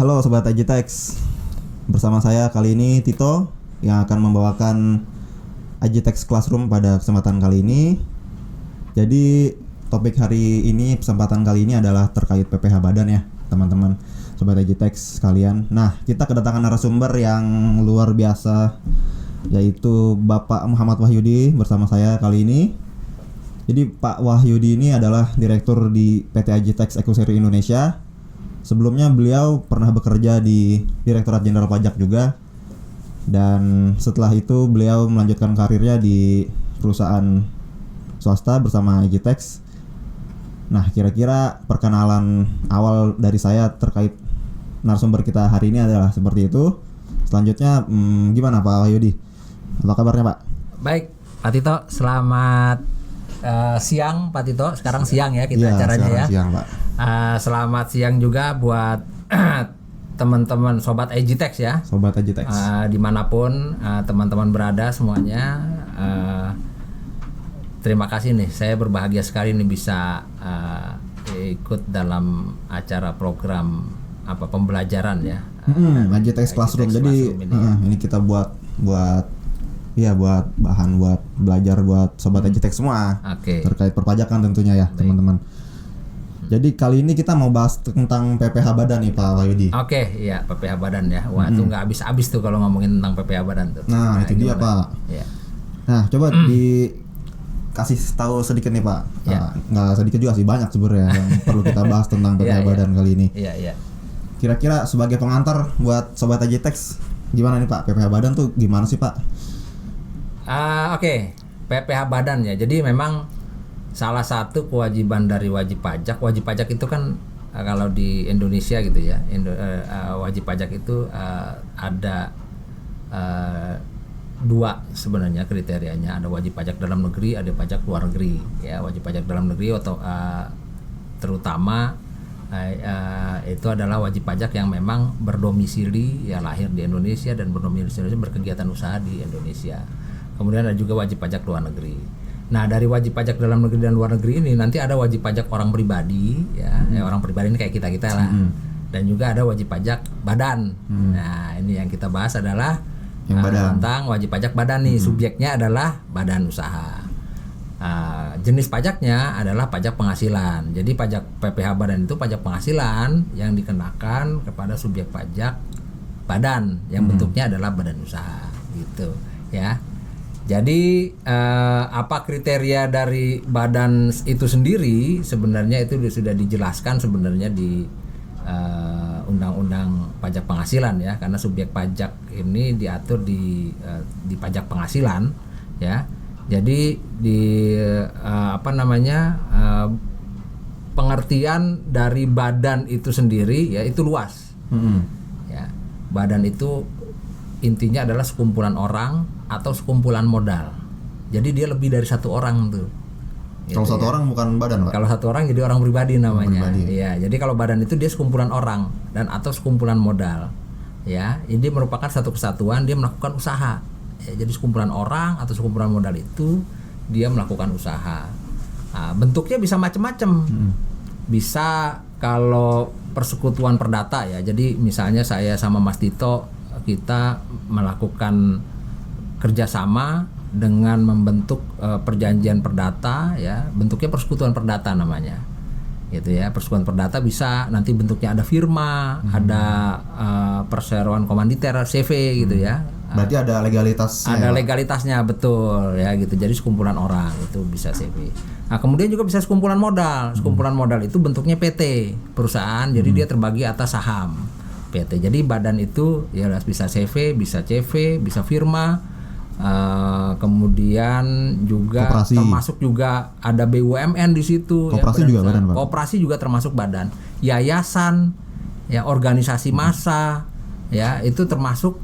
Halo Sobat Agitex, bersama saya kali ini Tito yang akan membawakan Agitex Classroom pada kesempatan kali ini. Jadi topik hari ini, kesempatan kali ini adalah terkait PPH Badan ya teman-teman Sobat Agitex sekalian. Nah, kita kedatangan narasumber yang luar biasa, yaitu Bapak Muhammad Wahyudi bersama saya kali ini. Jadi Pak Wahyudi ini adalah direktur di PT Agitex Ecoseri Indonesia. Sebelumnya beliau pernah bekerja di Direktorat Jenderal Pajak juga. Dan setelah itu beliau melanjutkan karirnya di perusahaan swasta bersama Agitex. Nah, kira-kira perkenalan awal dari saya terkait narasumber kita hari ini adalah seperti itu. Selanjutnya gimana Pak Wahyudi? Apa kabarnya Pak? Baik Pak Tito, selamat siang Pak Tito. Sekarang siang ya kita acaranya ya. Siang, Pak. Selamat siang juga buat teman-teman Sobat Agitex ya. Sobat Agitex. Dimanapun teman-teman berada semuanya. Terima kasih nih, saya berbahagia sekali nih bisa ikut dalam acara program pembelajaran ya. Agitex Classroom. Jadi ini kita buat bahan buat belajar buat Sobat Agitex semua. Terkait perpajakan tentunya ya. Baik, teman-teman. Jadi kali ini kita mau bahas tentang PPH Badan nih Pak Wahyudi. Iya, PPH Badan ya. Wah, itu nggak habis-habis tuh kalau ngomongin tentang PPH Badan tuh. Nah itu dia Pak. Ya. Nah, coba dikasih tahu sedikit nih Pak. Ya. Nggak sedikit juga sih, banyak sebenarnya yang perlu kita bahas tentang PPH Badan kali ini. Iya. Kira-kira sebagai pengantar buat Sobat Agitex, gimana nih Pak? PPH Badan tuh gimana sih Pak? PPH Badan ya. Jadi memang salah satu kewajiban dari wajib pajak itu kan kalau di Indonesia gitu ya, wajib pajak itu ada dua sebenarnya kriterianya. Ada wajib pajak dalam negeri, ada pajak luar negeri. Ya, wajib pajak dalam negeri atau terutama itu adalah wajib pajak yang memang berdomisili ya, lahir di Indonesia dan berdomisili berkegiatan usaha di Indonesia. Kemudian ada juga wajib pajak luar negeri. Nah, dari wajib pajak dalam negeri dan luar negeri ini nanti ada wajib pajak orang pribadi ya, orang pribadi ini kayak kita lah. Dan juga ada wajib pajak badan. Nah, ini yang kita bahas adalah tentang wajib pajak badan nih. Subjeknya adalah badan usaha. Jenis pajaknya adalah pajak penghasilan. Jadi pajak PPH Badan itu pajak penghasilan yang dikenakan kepada subjek pajak badan yang bentuknya adalah badan usaha gitu ya. Jadi apa kriteria dari badan itu sendiri sebenarnya itu sudah dijelaskan sebenarnya di Undang-Undang Pajak Penghasilan ya, karena subjek pajak ini diatur di pajak penghasilan ya. Jadi di pengertian dari badan itu sendiri ya itu luas. Ya, badan itu intinya adalah sekumpulan orang atau sekumpulan modal. Jadi dia lebih dari satu orang tuh. Kalau satu orang bukan badan Pak? Kalau satu orang jadi orang pribadi namanya. Iya. Jadi kalau badan itu dia sekumpulan orang dan atau sekumpulan modal. Ya, ini merupakan satu kesatuan, dia melakukan usaha. Ya, jadi sekumpulan orang atau sekumpulan modal itu dia melakukan usaha. Nah, bentuknya bisa macam-macam. Bisa kalau persekutuan perdata ya. Jadi misalnya saya sama Mas Tito kita melakukan kerjasama dengan membentuk perjanjian perdata ya, bentuknya persekutuan perdata namanya gitu ya. Persekutuan perdata bisa nanti bentuknya ada firma, ada perseroan komanditer, CV gitu ya. Berarti ada legalitasnya. Ada legalitasnya betul ya gitu. Jadi sekumpulan orang itu bisa CV. Nah, kemudian juga bisa sekumpulan modal. Sekumpulan modal itu bentuknya PT, perusahaan. Jadi dia terbagi atas saham PT. Jadi badan itu ya bisa CV, bisa CV, bisa firma. Kemudian juga koperasi. Termasuk juga ada BUMN di situ. Koperasi ya, juga badan Pak. Koperasi juga termasuk badan. Yayasan, ya organisasi massa, ya itu termasuk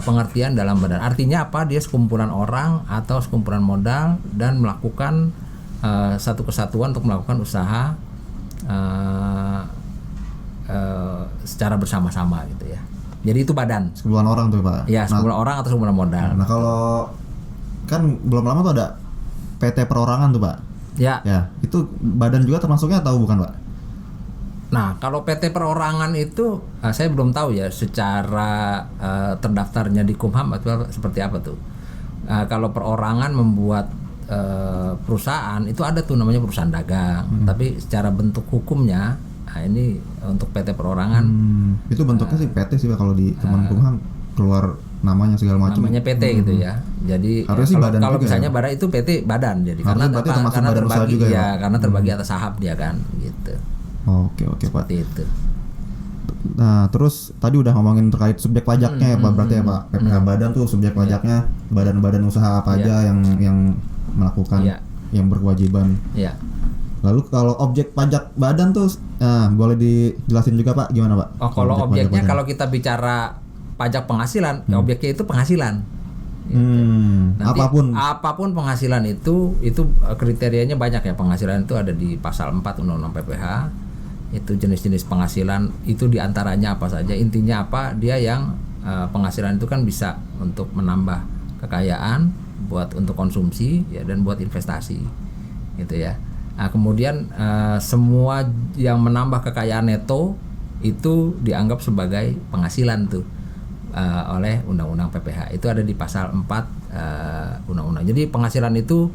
pengertian dalam badan. Artinya apa? Dia sekumpulan orang atau sekumpulan modal dan melakukan satu kesatuan untuk melakukan usaha secara bersama-sama gitu ya. Jadi itu badan. Sekumpulan orang tuh Pak. Ya, sekumpulan orang atau sekumpulan modal. Nah kalau kan belum lama tuh ada PT perorangan tuh Pak. Ya. Ya, itu badan juga termasuknya atau bukan Pak? Nah, kalau PT perorangan itu saya belum tahu ya secara terdaftarnya di Kumham atau seperti apa tuh. Kalau perorangan membuat perusahaan itu ada tuh namanya perusahaan dagang. Tapi secara bentuk hukumnya, ini untuk PT perorangan. Itu bentuknya sih PT sih Pak, kalau di Kemenkumham keluar namanya segala macam. Namanya PT gitu ya. Jadi harusnya sih badan kalau juga misalnya ya? badan itu PT badan. Jadi Harusnya karena berarti apa? termasuk Karena badan usaha terbagi juga ya, ya, Pak? karena terbagi atas saham dia kan gitu. Oke Pak. Seperti itu. Nah, terus tadi udah ngomongin terkait subjek pajaknya ya Pak, berarti ya Pak. PPh badan tuh subjek pajaknya badan-badan usaha apa aja yang melakukan yang berkewajiban. Iya. Lalu kalau objek pajak badan tuh boleh dijelasin juga Pak gimana Pak? Oh, kalau Objek objeknya pajak badan. kalau kita bicara pajak penghasilan, objeknya itu penghasilan. Nanti apapun penghasilan itu kriterianya banyak ya. Penghasilan itu ada di pasal 4 Undang-Undang PPh. Itu jenis-jenis penghasilan itu diantaranya apa saja. Intinya apa? Dia yang penghasilan itu kan bisa untuk menambah kekayaan, buat untuk konsumsi ya, dan buat investasi gitu ya. Nah, kemudian semua yang menambah kekayaan neto itu dianggap sebagai penghasilan tuh oleh Undang-Undang PPh. Itu ada di pasal 4 Undang-Undang. Jadi penghasilan itu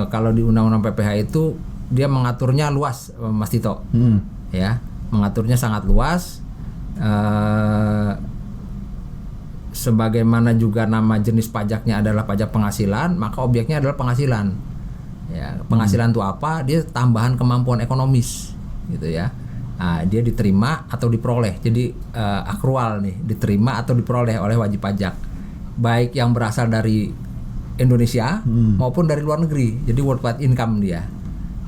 kalau di Undang-Undang PPh itu dia mengaturnya luas, Mas Tito. Ya, mengaturnya sangat luas. Sebagaimana juga nama jenis pajaknya adalah pajak penghasilan, maka objeknya adalah penghasilan. Ya, penghasilan itu apa? Dia tambahan kemampuan ekonomis, gitu ya. Nah, dia diterima atau diperoleh. Jadi akrual nih, diterima atau diperoleh oleh wajib pajak, baik yang berasal dari Indonesia maupun dari luar negeri. Jadi worldwide income dia.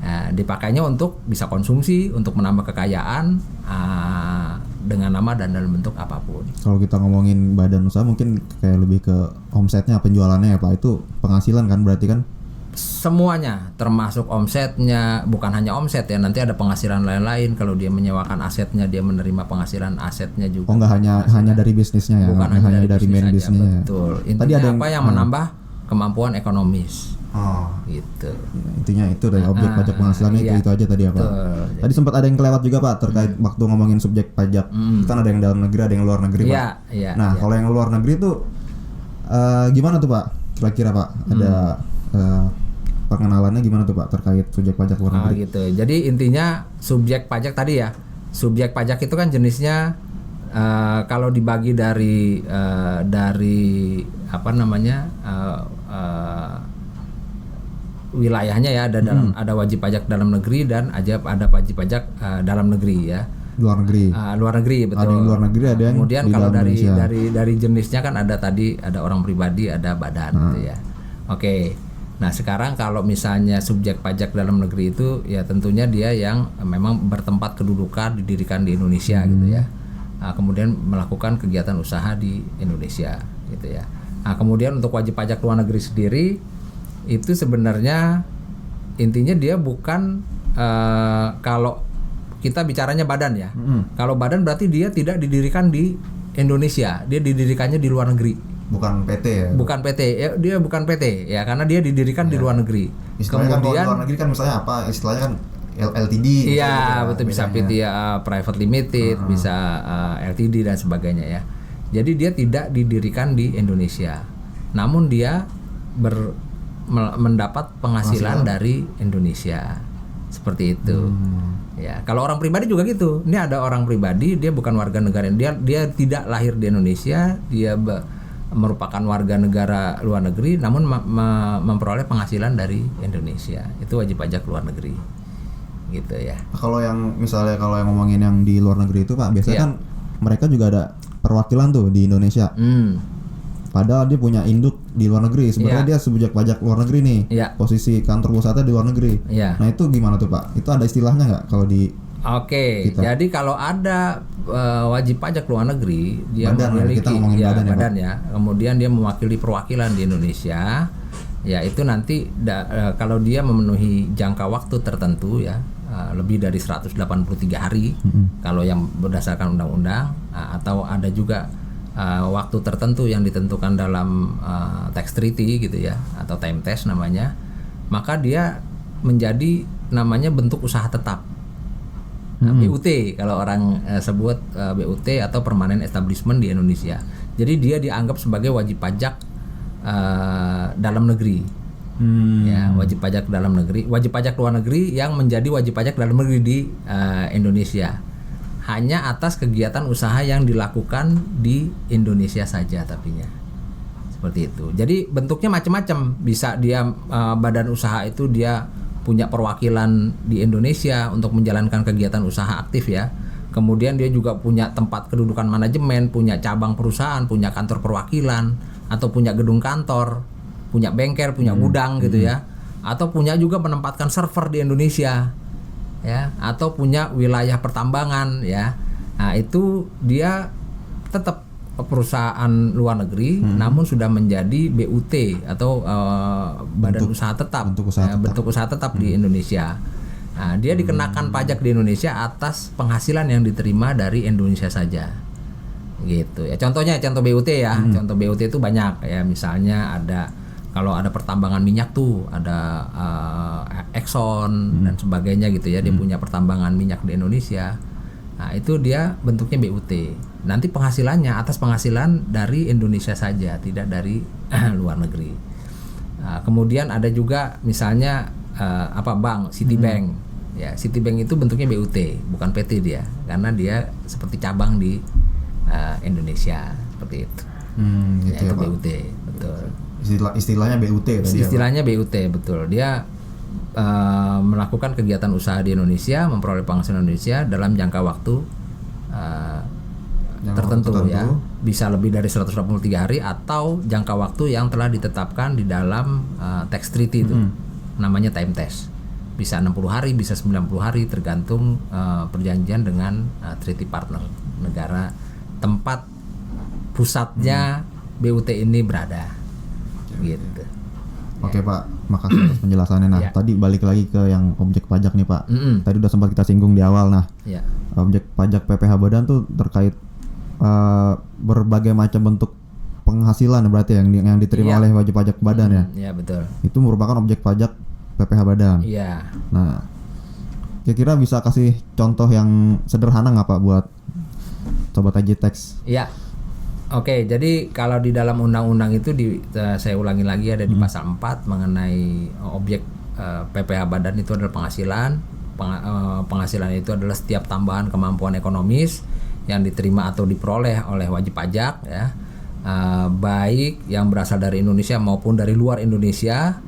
Nah, dipakainya untuk bisa konsumsi, untuk menambah kekayaan dengan nama dan dalam bentuk apapun. Kalau kita ngomongin badan usaha mungkin kayak lebih ke omsetnya, penjualannya ya Pak, itu penghasilan kan berarti kan? Semuanya, termasuk omsetnya, bukan hanya omset ya, nanti ada penghasilan lain-lain. Kalau dia menyewakan asetnya, dia menerima penghasilan asetnya juga. Oh, nggak hanya dari bisnisnya ya? Bukan hanya dari main bisnisnya. Betul. Intinya tadi ada apa yang menambah kemampuan ekonomis. Oh, gitu. Ya, intinya itu dari objek pajak penghasilannya itu aja tadi ya Pak. Tadi sempat ada yang kelewat juga Pak terkait waktu ngomongin subjek pajak. Kan ada yang dalam negeri, ada yang luar negeri Pak. Nah, kalau yang luar negeri tuh gimana tuh Pak? Kira-kira Pak ada pengenalannya gimana tuh Pak terkait subjek pajak luar negeri? Gitu. Jadi intinya subjek pajak tadi ya. Subjek pajak itu kan jenisnya kalau dibagi dari apa namanya wilayahnya ya, ada wajib pajak dalam negeri dan ada wajib pajak dalam negeri ya. Luar negeri. Luar negeri betul. Ada yang luar negeri, ada yang kemudian di kalau dalam Indonesia. dari jenisnya kan ada tadi ada orang pribadi, ada badan gitu ya. Oke. Nah, sekarang kalau misalnya subjek pajak dalam negeri itu ya tentunya dia yang memang bertempat kedudukan, didirikan di Indonesia gitu ya. Kemudian melakukan kegiatan usaha di Indonesia gitu ya. Nah, kemudian untuk wajib pajak luar negeri sendiri itu sebenarnya intinya dia bukan kalau kita bicaranya badan ya. Kalau badan berarti dia tidak didirikan di Indonesia, dia didirikannya di luar negeri. Bukan PT ya? Bukan PT, ya, dia bukan PT ya, karena dia didirikan di luar negeri. Istilahnya kemudian kan luar negeri kan misalnya apa? Istilahnya kan LTD. Iya, gitu, betul, bisa PT private limited, bisa LTD dan sebagainya ya. Jadi dia tidak didirikan di Indonesia, namun dia mendapat penghasilan dari Indonesia, seperti itu. Ya, kalau orang pribadi juga gitu. Ini ada orang pribadi, dia bukan warga negara, dia tidak lahir di Indonesia, dia merupakan warga negara luar negeri, namun memperoleh penghasilan dari Indonesia. Itu wajib pajak luar negeri, gitu ya. Kalau yang misalnya kalau yang ngomongin yang di luar negeri itu Pak, biasanya kan mereka juga ada perwakilan tuh di Indonesia. Padahal dia punya induk di luar negeri. Sebenarnya dia subjek pajak luar negeri nih. Posisi kantor pusatnya di luar negeri. Nah, itu gimana tuh Pak? Itu ada istilahnya nggak kalau di Oke, jadi kalau ada wajib pajak luar negeri, dia memiliki badan ya, kemudian dia mewakili perwakilan di Indonesia, ya itu nanti kalau dia memenuhi jangka waktu tertentu ya, lebih dari 183 hari, kalau yang berdasarkan undang-undang, atau ada juga waktu tertentu yang ditentukan dalam tax treaty gitu ya, atau time test namanya, maka dia menjadi namanya bentuk usaha tetap. BUT kalau orang sebut BUT atau permanent establishment di Indonesia. Jadi dia dianggap sebagai wajib pajak dalam negeri. Ya, wajib pajak dalam negeri, wajib pajak luar negeri yang menjadi wajib pajak dalam negeri di Indonesia. Hanya atas kegiatan usaha yang dilakukan di Indonesia saja tapinya. Seperti itu. Jadi bentuknya macam-macam. Bisa dia badan usaha itu dia punya perwakilan di Indonesia untuk menjalankan kegiatan usaha aktif ya. Kemudian dia juga punya tempat kedudukan manajemen, punya cabang perusahaan, punya kantor perwakilan, atau punya gedung kantor, punya bengkel, punya gudang gitu ya. Atau punya juga menempatkan server di Indonesia ya, atau punya wilayah pertambangan ya. Nah, itu dia tetap perusahaan luar negeri namun sudah menjadi BUT atau badan usaha tetap, bentuk usaha tetap di Indonesia. Nah, dia dikenakan pajak di Indonesia atas penghasilan yang diterima dari Indonesia saja. Gitu ya. Contohnya contoh BUT ya. Contoh BUT itu banyak ya, misalnya ada kalau ada pertambangan minyak tuh ada Exxon dan sebagainya gitu ya, dia punya pertambangan minyak di Indonesia. Nah, itu dia bentuknya BUT. Nanti penghasilannya atas penghasilan dari Indonesia saja, tidak dari luar negeri. Nah, kemudian ada juga misalnya bank Citibank. Ya, Citibank itu bentuknya BUT, bukan PT dia, karena dia seperti cabang di Indonesia seperti itu. Gitu ya, BUT, betul. Istilahnya BUT. Istilahnya BUT, betul. Dia melakukan kegiatan usaha di Indonesia, memperoleh penghasilan Indonesia dalam jangka waktu tertentu ya, bisa lebih dari 183 hari atau jangka waktu yang telah ditetapkan di dalam tax treaty itu, namanya time test. Bisa 60 hari, bisa 90 hari tergantung perjanjian dengan treaty partner negara tempat pusatnya BUT ini berada. Gitu. Oke Pak, makasih atas penjelasannya. Nah, tadi balik lagi ke yang objek pajak nih Pak. Tadi udah sempat kita singgung di awal. Nah, objek pajak PPh Badan tuh terkait berbagai macam bentuk penghasilan berarti yang diterima oleh wajib pajak badan ya. Iya, betul. Itu merupakan objek pajak PPh Badan. Iya. Nah, kira-kira bisa kasih contoh yang sederhana nggak Pak buat sobat Ajitex? Iya. Oke, jadi kalau di dalam undang-undang itu saya ulangi lagi ada di pasal 4 mengenai objek PPh Badan itu adalah penghasilan. Penghasilan itu adalah setiap tambahan kemampuan ekonomis yang diterima atau diperoleh oleh wajib pajak ya, baik yang berasal dari Indonesia maupun dari luar Indonesia,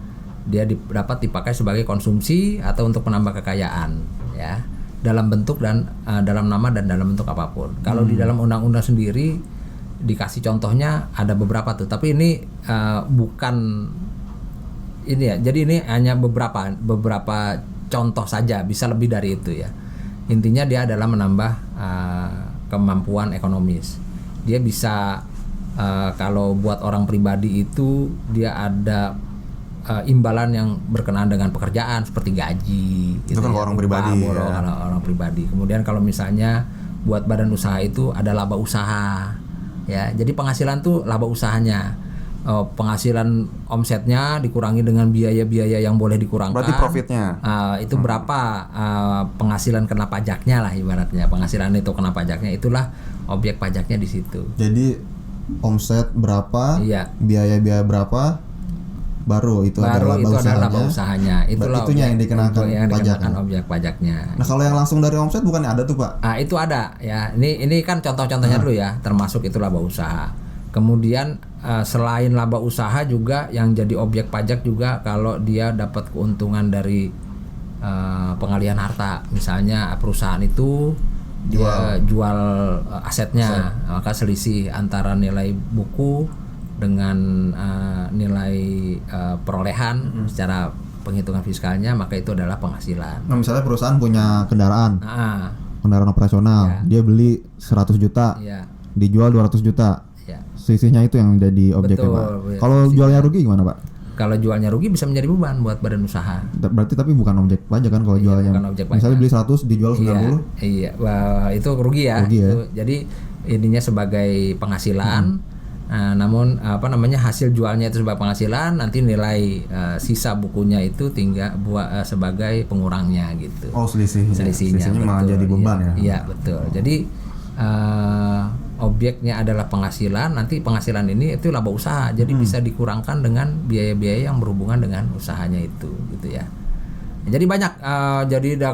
dia dapat dipakai sebagai konsumsi atau untuk menambah kekayaan ya, dalam bentuk dan dalam nama dan dalam bentuk apapun. Kalau di dalam undang-undang sendiri dikasih contohnya ada beberapa tuh, tapi ini bukan ini ya, jadi ini hanya beberapa contoh saja, bisa lebih dari itu ya. Intinya dia adalah menambah kemampuan ekonomis. Dia bisa kalau buat orang pribadi itu dia ada imbalan yang berkenaan dengan pekerjaan seperti gaji. Itu kan orang pribadi. Orang pribadi. Kemudian kalau misalnya buat badan usaha itu ada laba usaha. Ya, jadi penghasilan tuh laba usahanya. Penghasilan omsetnya dikurangi dengan biaya-biaya yang boleh dikurangkan. Berarti profitnya. Itu berapa penghasilan kena pajaknya lah ibaratnya. Penghasilan itu kena pajaknya, itulah objek pajaknya di situ. Jadi omset berapa, biaya-biaya berapa, baru itu adalah laba usahanya. Itulah itunya yang dikenakan objek pajaknya. Nah, kalau yang langsung dari omset bukannya ada tuh Pak? Itu ada ya. Ini kan contoh-contohnya dulu ya, termasuk itu laba usaha. Kemudian selain laba usaha juga yang jadi objek pajak juga kalau dia dapat keuntungan dari pengalihan harta. Misalnya perusahaan itu dia jual asetnya, maka selisih antara nilai buku dengan nilai perolehan secara penghitungan fiskalnya, maka itu adalah penghasilan. Nah, misalnya perusahaan punya kendaraan operasional, dia beli 100 juta, dijual 200 juta. Sisihnya itu yang jadi objeknya Pak. Kalau jualnya rugi gimana Pak? Kalau jualnya rugi bisa menjadi beban buat badan usaha. Berarti tapi bukan objek pajak kan kalau jualnya. Bukan objek pajak. Misalnya beli 100 dijual 90. Iya, itu rugi ya. Jadi ininya sebagai penghasilan. Namun hasil jualnya itu sebagai penghasilan, nanti nilai sisa bukunya itu tinggal sebagai pengurangnya gitu. Oh, selisihnya malah jadi beban ya. Iya, betul. Jadi objeknya adalah penghasilan, nanti penghasilan ini itu laba usaha. Jadi bisa dikurangkan dengan biaya-biaya yang berhubungan dengan usahanya itu gitu ya. Jadi banyak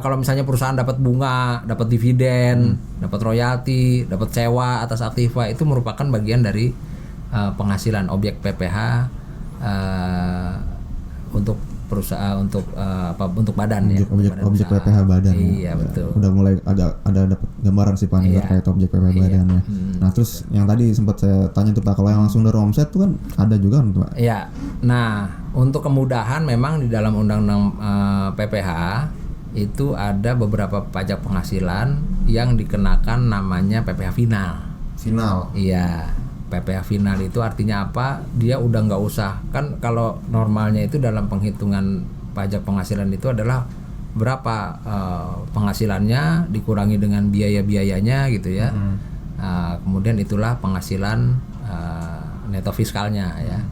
kalau misalnya perusahaan dapat bunga, dapat dividen, dapat royalti, dapat sewa atas aktiva, itu merupakan bagian dari penghasilan objek PPH untuk perusahaan, untuk badan objek PPH badan. Iya, betul. Udah mulai ada dapat gambaran sih Pak terkait objek PPH badan ya. Nah, terus yang tadi sempat saya tanya tuh Pak, kalau yang langsung dari omset tuh kan ada juga kan Pak? Iya. Nah, untuk kemudahan memang di dalam undang-undang PPH itu ada beberapa pajak penghasilan yang dikenakan namanya PPH final. Iya. PPH final itu artinya apa? Dia udah nggak usah, kan kalau normalnya itu dalam penghitungan pajak penghasilan itu adalah berapa penghasilannya dikurangi dengan biaya-biayanya gitu ya. Kemudian itulah penghasilan neto fiskalnya ya.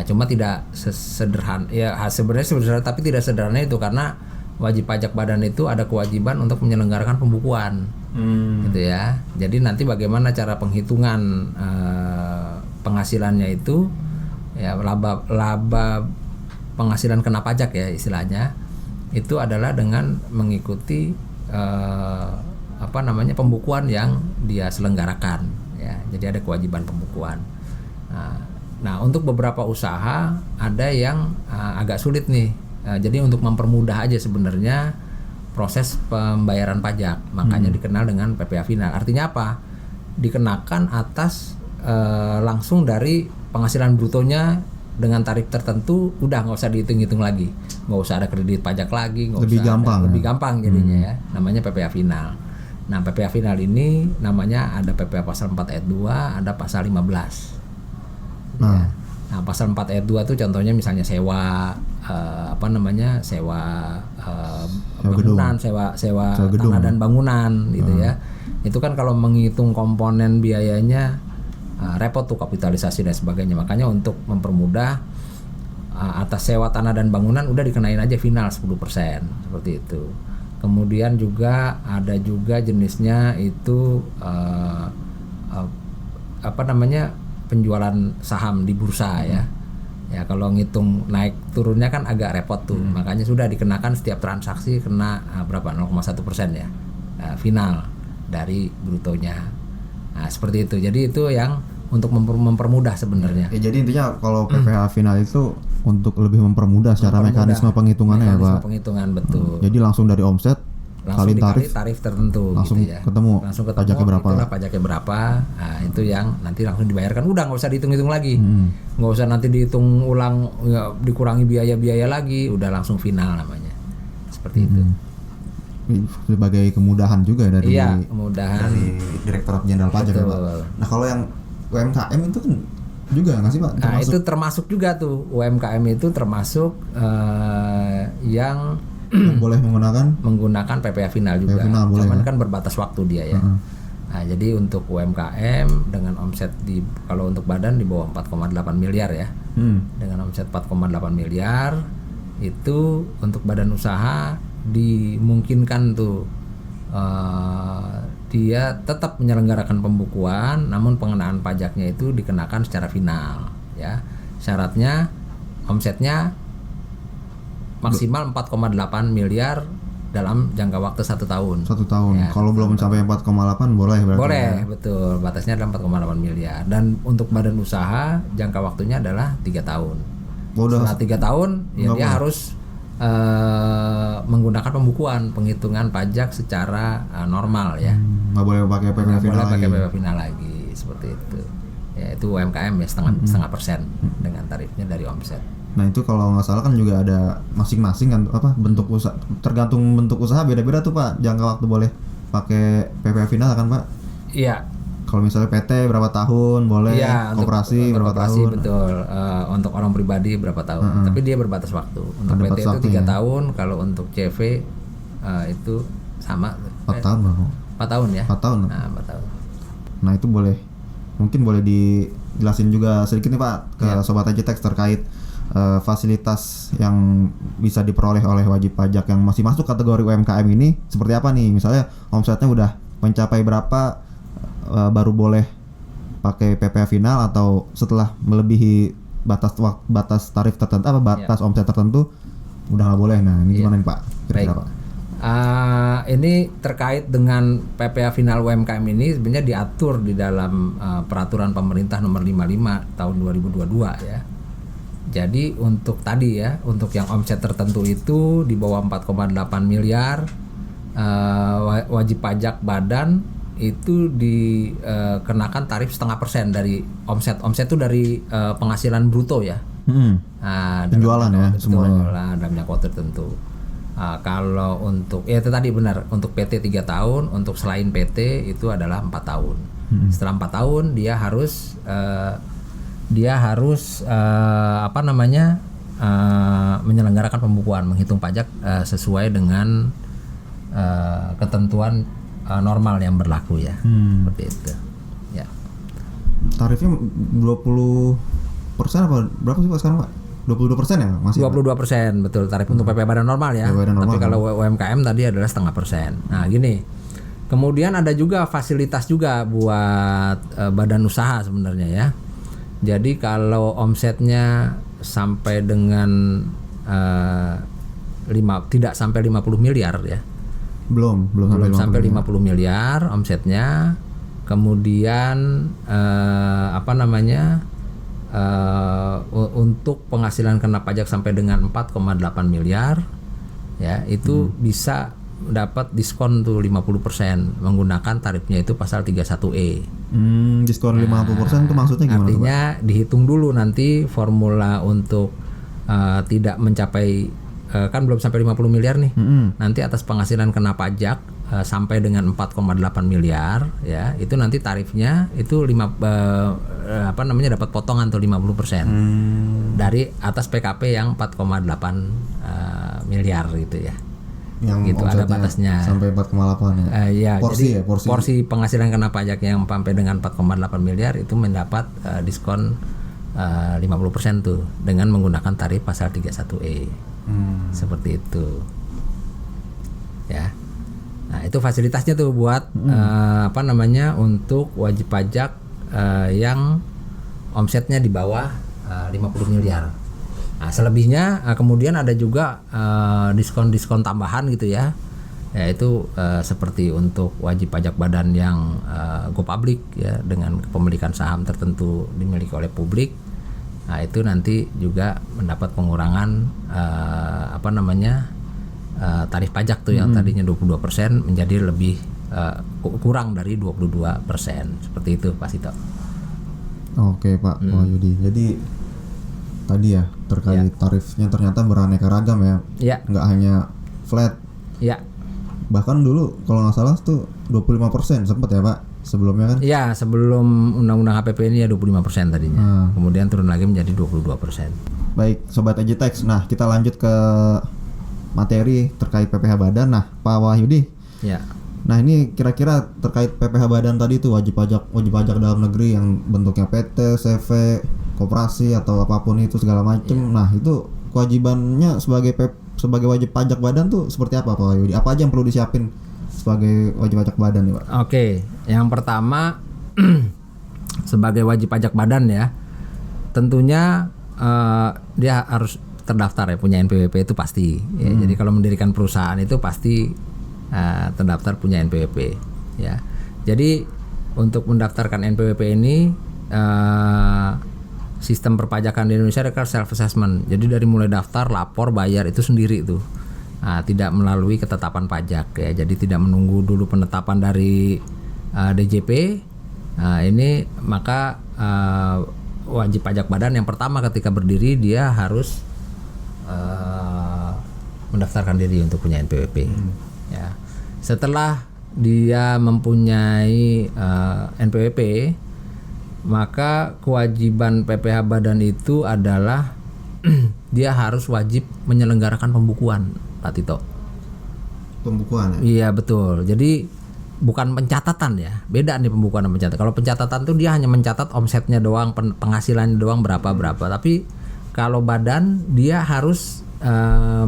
Cuma tidak sederhana ya, sebenarnya sederhana tapi tidak sederhana itu, karena wajib pajak badan itu ada kewajiban untuk menyelenggarakan pembukuan. Gitu ya. Jadi nanti bagaimana cara penghitungan penghasilannya itu ya, laba penghasilan kena pajak ya istilahnya, itu adalah dengan mengikuti pembukuan yang dia selenggarakan ya. Jadi ada kewajiban pembukuan. Nah, untuk beberapa usaha ada yang agak sulit nih. Jadi untuk mempermudah aja sebenarnya proses pembayaran pajak, makanya dikenal dengan PPH final. Artinya apa? Dikenakan atas langsung dari penghasilan brutonya dengan tarif tertentu, udah nggak usah dihitung-hitung lagi, nggak usah ada kredit pajak lagi, lebih gampang jadinya ya. Namanya PPH final. Nah, PPH final ini namanya ada PPH pasal 4 ayat 2, ada pasal 15. Nah, pasal 4 ayat 2 tuh contohnya misalnya sewa bangunan, sewa tanah dan bangunan gitu ya. Itu kan kalau menghitung komponen biayanya repot tuh, kapitalisasi dan sebagainya. Makanya untuk mempermudah, atas sewa tanah dan bangunan udah dikenain aja final 10% seperti itu. Kemudian juga ada juga jenisnya itu penjualan saham di bursa ya. Ya, kalau ngitung naik turunnya kan agak repot tuh. Makanya sudah dikenakan setiap transaksi kena 0,1% ya. Final dari brutonya. Nah, seperti itu. Jadi itu yang untuk mempermudah sebenarnya. Ya, jadi intinya kalau PPH final itu untuk lebih mempermudah secara mekanisme penghitungannya ya Pak. Penghitungan betul. Jadi langsung dari omset langsung dikali tarif tertentu langsung gitu ya. Langsung ketemu pajaknya berapa. Itulah pajaknya berapa. Nah, itu yang nanti langsung dibayarkan. Udah nggak usah dihitung-hitung lagi. Nggak usah nanti dihitung ulang, dikurangi biaya-biaya lagi. Udah langsung final namanya. Seperti itu. Sebagai kemudahan juga dari kemudahan dari Direktorat Jenderal Pajak ya Pak. Nah, kalau yang UMKM itu kan juga nggak sih Pak? Nah, itu termasuk juga tuh. UMKM itu termasuk yang boleh menggunakan PPH final juga. Cuman kan berbatas waktu dia ya. Nah, jadi untuk UMKM dengan omset kalau untuk badan di bawah 4,8 miliar ya. Dengan omset 4,8 miliar itu untuk badan usaha dimungkinkan tuh dia tetap menyelenggarakan pembukuan, namun pengenaan pajaknya itu dikenakan secara final ya. Syaratnya omsetnya maksimal 4,8 miliar dalam jangka waktu 1 tahun. 1 tahun. Ya, kalau belum mencapai 4,8 boleh berarti. Boleh, betul. Batasnya adalah 4,8 miliar. Dan untuk badan usaha jangka waktunya adalah 3 tahun. Setelah 3 tahun ya dia harus menggunakan penghitungan pajak secara normal ya. Nggak boleh pakai PPH final lagi. PPH final lagi seperti itu. Ya, itu UMKM ya setengah persen dengan tarifnya dari omset. Nah, itu kalau nggak salah kan juga ada masing-masing kan bentuk usaha, tergantung bentuk usaha beda-beda tuh Pak, jangka waktu boleh pakai PPH final kan Pak? Iya. Kalau misalnya PT berapa tahun boleh, koperasi berapa tahun? Betul. Untuk orang pribadi berapa tahun? Tapi dia berbatas waktu. Untuk PT itu 3 tahun, kalau untuk CV itu sama 4 tahun berapa? 4 tahun ya. 4 tahun. Nah, 4 tahun. Nah, itu boleh Mungkin boleh dijelasin juga sedikit nih Pak ke Sobat Agitex terkait fasilitas yang bisa diperoleh oleh wajib pajak yang masih masuk kategori UMKM ini seperti apa nih? Misalnya omsetnya udah mencapai berapa baru boleh pakai PPh final, atau setelah melebihi batas tarif tertentu batas omset tertentu udah nggak boleh. Nah ini gimana nih Pak? Kira-kira Pak? Ini terkait dengan PPh final UMKM ini sebenarnya diatur di dalam peraturan pemerintah nomor 55 tahun 2022 ya. Jadi untuk tadi ya, untuk yang omset tertentu itu di bawah 4,8 miliar wajib pajak badan itu dikenakan tarif 0,5% dari omset. Omset itu dari penghasilan bruto ya. Penjualan ya semuanya. Dalam kuota tertentu. Kalau untuk ya itu tadi benar, untuk PT 3 tahun, untuk selain PT itu adalah 4 tahun. Setelah 4 tahun dia harus menyelenggarakan pembukuan, menghitung pajak sesuai dengan ketentuan normal yang berlaku ya. Seperti itu. Ya. Tarifnya 20% apa berapa sih Pak sekarang Pak? 22% ya masih? 22% betul tarif untuk PPh badan normal ya. Tapi kalau UMKM tadi adalah 0,5%. Nah gini. Kemudian ada juga fasilitas juga buat badan usaha sebenarnya ya. Jadi kalau omsetnya sampai dengan tidak sampai 50 miliar ya. Belum sampai 50 miliar omsetnya. Kemudian untuk penghasilan kena pajak sampai dengan 4,8 miliar ya, itu bisa dapat diskon tuh 50% menggunakan tarifnya itu pasal 31E. Diskon 50% itu maksudnya gimana? Artinya dihitung dulu nanti formula untuk tidak mencapai kan belum sampai 50 miliar nih. Nanti atas penghasilan kena pajak sampai dengan 4,8 miliar ya, itu nanti tarifnya itu dapat potongan tuh 50% dari atas PKP yang 4,8 miliar gitu ya. Yang gitu ada batasnya sampai 4,8 ya. Porsi penghasilan kena pajak yang sampai dengan 4,8 miliar itu mendapat diskon 50% tuh dengan menggunakan tarif pasal 31E. Seperti itu. Ya. Nah, itu fasilitasnya tuh buat untuk wajib pajak yang omsetnya di bawah 50 miliar. Nah, selebihnya kemudian ada juga diskon-diskon tambahan gitu ya. Yaitu seperti untuk wajib pajak badan yang go public ya, dengan kepemilikan saham tertentu dimiliki oleh publik. Nah, itu nanti juga mendapat pengurangan tarif pajak tuh yang tadinya 22% menjadi lebih kurang dari 22%. Seperti itu Pak Sito. Oke Pak Wahyudi. Jadi tadi ya terkait tarifnya ternyata beraneka ragam ya. Iya. Nggak hanya flat. Iya. Bahkan dulu kalau nggak salah tuh 25% sempat ya Pak sebelumnya kan? Iya, sebelum undang-undang HPP ini ya 25% tadinya. Kemudian turun lagi menjadi 22%. Baik, Sobat Agitex. Nah, kita lanjut ke materi terkait PPh badan. Nah, Pak Wahyudi. Ya. Nah, ini kira-kira terkait PPh badan tadi itu wajib pajak dalam negeri yang bentuknya PT, CV, koperasi atau apapun itu segala macam. Nah, itu kewajibannya sebagai wajib pajak badan tuh seperti apa Pak Wahyudi? Apa aja yang perlu disiapin sebagai wajib pajak badan nih Pak? Oke, yang pertama sebagai wajib pajak badan ya, tentunya dia harus terdaftar ya, punya NPWP itu pasti. Ya, jadi kalau mendirikan perusahaan itu pasti terdaftar punya NPWP. Ya, jadi untuk mendaftarkan NPWP ini sistem perpajakan di Indonesia adalah self assessment. Jadi dari mulai daftar, lapor, bayar itu sendiri tuh. Tidak melalui ketetapan pajak ya, jadi tidak menunggu dulu penetapan dari DJP. Ini maka wajib pajak badan yang pertama ketika berdiri dia harus mendaftarkan diri untuk punya NPWP. Ya. Setelah dia mempunyai NPWP, maka kewajiban PPh badan itu adalah dia harus wajib menyelenggarakan pembukuan, Pak Tito. Pembukuan ya? Iya betul. Jadi bukan pencatatan ya, beda nih pembukuan dan pencatatan. Kalau pencatatan tuh dia hanya mencatat omsetnya doang, penghasilannya doang berapa. Tapi kalau badan dia harus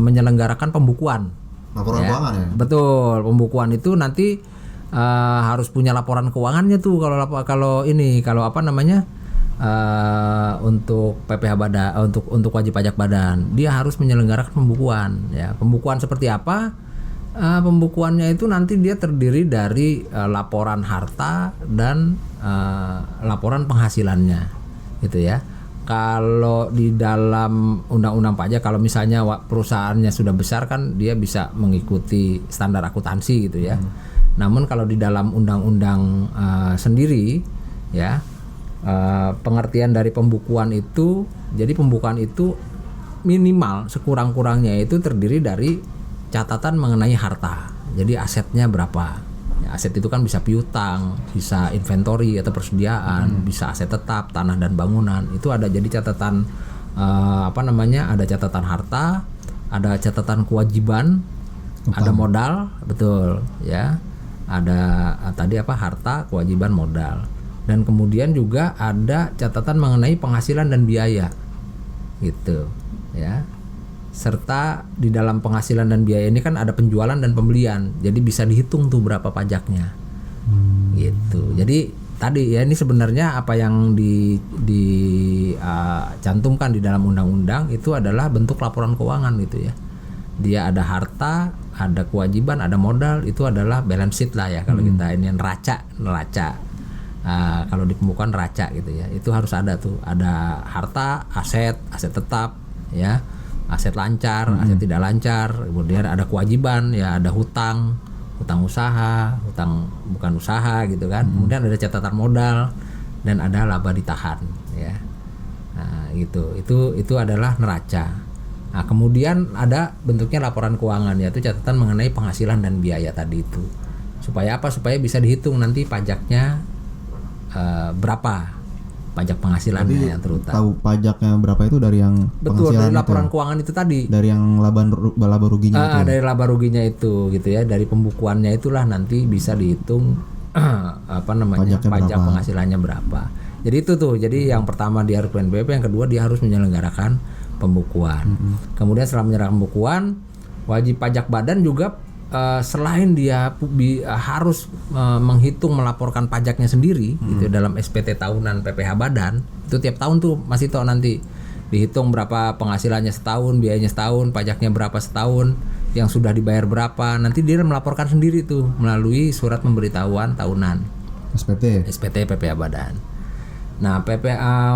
menyelenggarakan pembukuan. Laporan keuangan ya. Betul, pembukuan itu nanti harus punya laporan keuangannya tuh kalau apa namanya untuk PPh badan, untuk wajib pajak badan, dia harus menyelenggarakan pembukuan ya. Pembukuan seperti apa? Pembukuannya itu nanti dia terdiri dari laporan harta dan laporan penghasilannya gitu ya. Kalau di dalam undang-undang pajak, kalau misalnya perusahaannya sudah besar kan dia bisa mengikuti standar akuntansi gitu ya. Namun kalau di dalam undang-undang sendiri ya, pengertian dari pembukuan itu, jadi pembukuan itu minimal sekurang-kurangnya itu terdiri dari catatan mengenai harta. Jadi asetnya berapa. Ya, aset itu kan bisa piutang, bisa inventory atau persediaan, bisa aset tetap, tanah dan bangunan. Itu ada jadi catatan ada catatan harta, ada catatan kewajiban, ada modal, betul ya. Ada tadi harta, kewajiban, modal. Dan kemudian juga ada catatan mengenai penghasilan dan biaya. Gitu ya. Serta di dalam penghasilan dan biaya ini kan ada penjualan dan pembelian, jadi bisa dihitung tuh berapa pajaknya, gitu. Jadi tadi ya, ini sebenarnya apa yang dicantumkan di dalam undang-undang itu adalah bentuk laporan keuangan gitu ya. Dia ada harta, ada kewajiban, ada modal, itu adalah balance sheet lah ya kalau kita ini neraca. Kalau di pembukuan neraca gitu ya, itu harus ada tuh, ada harta, aset tetap ya. Aset lancar, aset tidak lancar, kemudian ada kewajiban ya, ada hutang usaha, hutang bukan usaha gitu kan. Kemudian ada catatan modal dan ada laba ditahan ya. Nah, gitu. Itu adalah neraca. Nah, kemudian ada bentuknya laporan keuangan, yaitu catatan mengenai penghasilan dan biaya tadi itu. Supaya apa? Supaya bisa dihitung nanti pajaknya berapa. Pajak penghasilannya yang terutama. Tahu pajaknya berapa itu dari yang betul, penghasilan dari laporan itu, keuangan itu tadi. Dari yang laba ruginya itu. Dari laba ruginya itu gitu ya. Dari pembukuannya itulah nanti bisa dihitung pajak penghasilannya berapa. Jadi itu tuh. Jadi yang pertama dia harus PNBP, yang kedua dia harus menyelenggarakan pembukuan. Kemudian setelah menyelenggarakan pembukuan, wajib pajak badan juga selain dia harus menghitung melaporkan pajaknya sendiri gitu dalam SPT tahunan PPh badan, itu tiap tahun tuh masih tahu nanti dihitung berapa penghasilannya setahun, biayanya setahun, pajaknya berapa setahun, yang sudah dibayar berapa, nanti dia melaporkan sendiri tuh melalui surat pemberitahuan tahunan SPT PPh badan. Nah,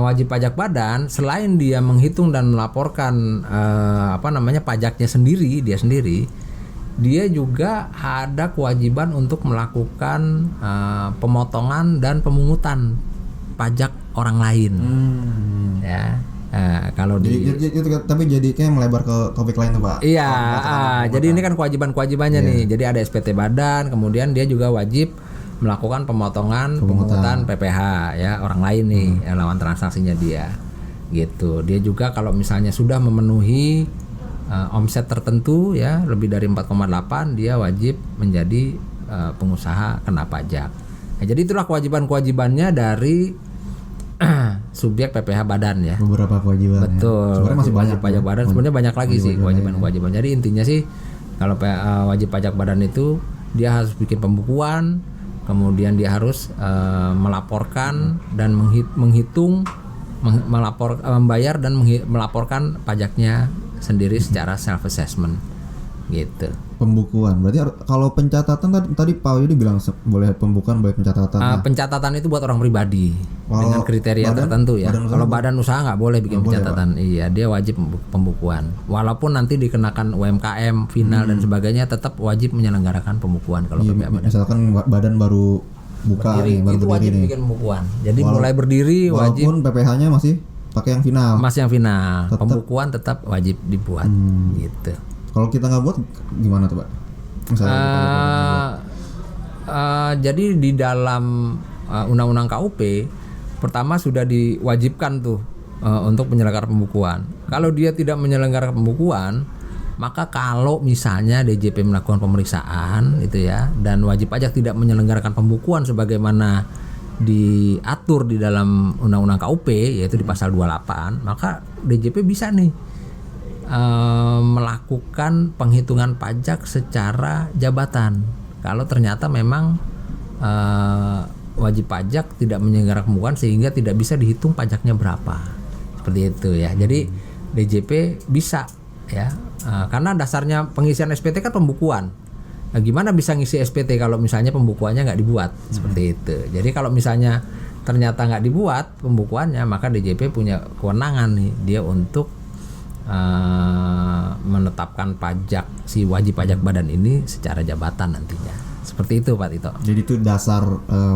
wajib pajak badan selain dia menghitung dan melaporkan pajaknya sendiri, dia juga ada kewajiban untuk melakukan pemotongan dan pemungutan pajak orang lain. Ya, kalau tapi jadi kayak melebar ke topik lain tuh Pak. Iya, jadi ini kan kewajibannya nih. Jadi ada SPT badan, kemudian dia juga wajib melakukan pemotongan pemungutan PPh ya orang lain nih, yang lawan transaksinya dia. Gitu. Dia juga kalau misalnya sudah memenuhi omset tertentu ya lebih dari 4,8, dia wajib menjadi pengusaha kena pajak. Nah, jadi itulah kewajibannya dari subjek PPh badan ya. Beberapa kewajiban. Betul. Sebenarnya masih banyak pajak badan. Sebenarnya banyak lagi sih kewajiban. Jadi intinya sih kalau wajib pajak badan itu dia harus bikin pembukuan, kemudian dia harus melaporkan dan menghitung, membayar dan melaporkan pajaknya sendiri secara self assessment gitu. Pembukuan berarti kalau pencatatan tadi Pak Yudi bilang boleh pembukuan, boleh pencatatan. Pencatatan itu buat orang pribadi dengan kriteria tertentu ya. Kalau badan usaha nggak boleh bikin pencatatan. Iya, dia wajib pembukuan. Walaupun nanti dikenakan UMKM final dan sebagainya, tetap wajib menyelenggarakan pembukuan kalau PPh badan. Misalkan badan baru buka berdiri, itu wajib bikin pembukuan. Jadi mulai berdiri wajib. Walaupun PPh-nya masih pakai yang final. Pembukuan tetap wajib dibuat gitu. Kalau kita nggak buat gimana tuh Pak? Jadi di dalam undang-undang KUP pertama sudah diwajibkan tuh untuk menyelenggarakan pembukuan. Kalau dia tidak menyelenggarakan pembukuan, Maka kalau misalnya DJP melakukan pemeriksaan itu ya dan wajib pajak tidak menyelenggarakan pembukuan sebagaimana diatur di dalam Undang-Undang KUP yaitu di pasal 28, maka DJP bisa nih melakukan penghitungan pajak secara jabatan. Kalau ternyata memang wajib pajak tidak menyelenggarakan pembukuan sehingga tidak bisa dihitung pajaknya berapa. Seperti itu ya. Jadi DJP bisa ya. Karena dasarnya pengisian SPT kan pembukuan. Nah, gimana bisa ngisi SPT kalau misalnya pembukuannya nggak dibuat seperti itu. Jadi kalau misalnya ternyata nggak dibuat pembukuannya, maka DJP punya kewenangan nih dia untuk menetapkan pajak si wajib pajak badan ini secara jabatan nantinya. Seperti itu Pak Tito. Jadi itu dasar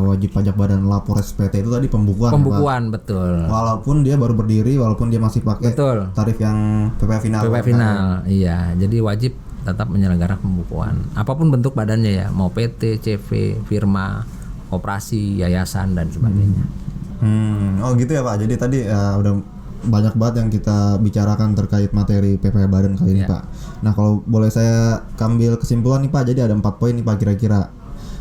wajib pajak badan lapor SPT itu tadi pembukuan. Pembukuan Pak. Betul. Walaupun dia baru berdiri, walaupun dia masih pakai Betul. tarif yang PPh final. PPh final, iya. Jadi wajib tetap menyelenggarakan pembukuan. Apapun bentuk badannya ya, mau PT, CV, firma, koperasi, yayasan dan sebagainya. Oh gitu ya Pak. Jadi tadi udah banyak banget yang kita bicarakan terkait materi PPh badan kali ini Pak. Nah kalau boleh saya ambil kesimpulan nih Pak, jadi ada 4 poin nih Pak kira-kira.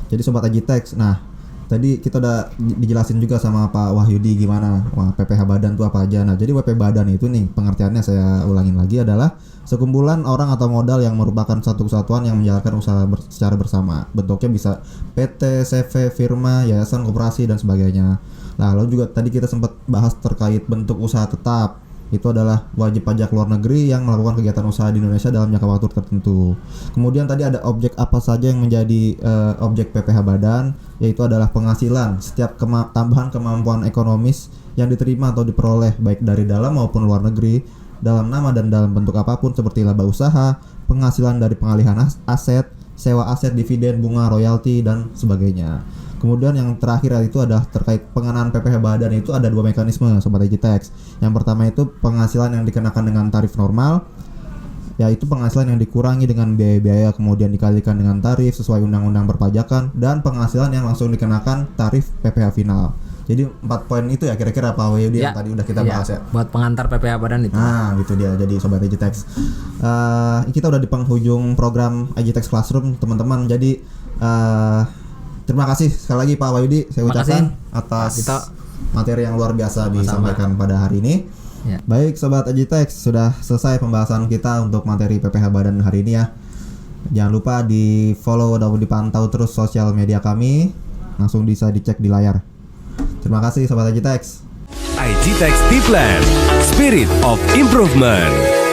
Jadi Sobat Agitex, nah tadi kita udah dijelasin juga sama Pak Wahyudi gimana PPh badan itu apa aja. Nah jadi WP badan itu nih pengertiannya saya ulangin lagi adalah sekumpulan orang atau modal yang merupakan satu kesatuan yang menjalankan usaha secara bersama. Bentuknya bisa PT, CV, firma, yayasan, koperasi dan sebagainya. Nah, lalu juga tadi kita sempat bahas terkait bentuk usaha tetap. Itu adalah wajib pajak luar negeri yang melakukan kegiatan usaha di Indonesia dalam jangka waktu tertentu. Kemudian tadi ada objek apa saja yang menjadi objek PPh badan, yaitu adalah penghasilan setiap tambahan kemampuan ekonomis yang diterima atau diperoleh baik dari dalam maupun luar negeri dalam nama dan dalam bentuk apapun seperti laba usaha, penghasilan dari pengalihan aset, sewa aset, dividen, bunga, royalti dan sebagainya. Kemudian yang terakhir itu adalah terkait pengenaan PPh badan. Itu ada 2 mekanisme Sobat Agitex. Yang pertama itu penghasilan yang dikenakan dengan tarif normal, yaitu penghasilan yang dikurangi dengan biaya-biaya kemudian dikalikan dengan tarif sesuai undang-undang perpajakan, dan penghasilan yang langsung dikenakan tarif PPh final. Jadi 4 poin itu ya kira-kira Pak Wahyudi yang tadi udah kita bahas ya. Buat pengantar PPh badan itu. Nah gitu dia. Jadi Sobat Agitex, kita udah di penghujung program Agitex Classroom teman-teman. Jadi terima kasih sekali lagi Pak Wahyudi saya ucapkan atas materi yang luar biasa disampaikan pada hari ini. Ya. Baik Sobat Agitex, sudah selesai pembahasan kita untuk materi PPh badan hari ini ya. Jangan lupa di follow dan dipantau terus sosial media kami. Langsung bisa dicek di layar. Terima kasih Sobat Agitex. Agitex Tiplan, Spirit of Improvement.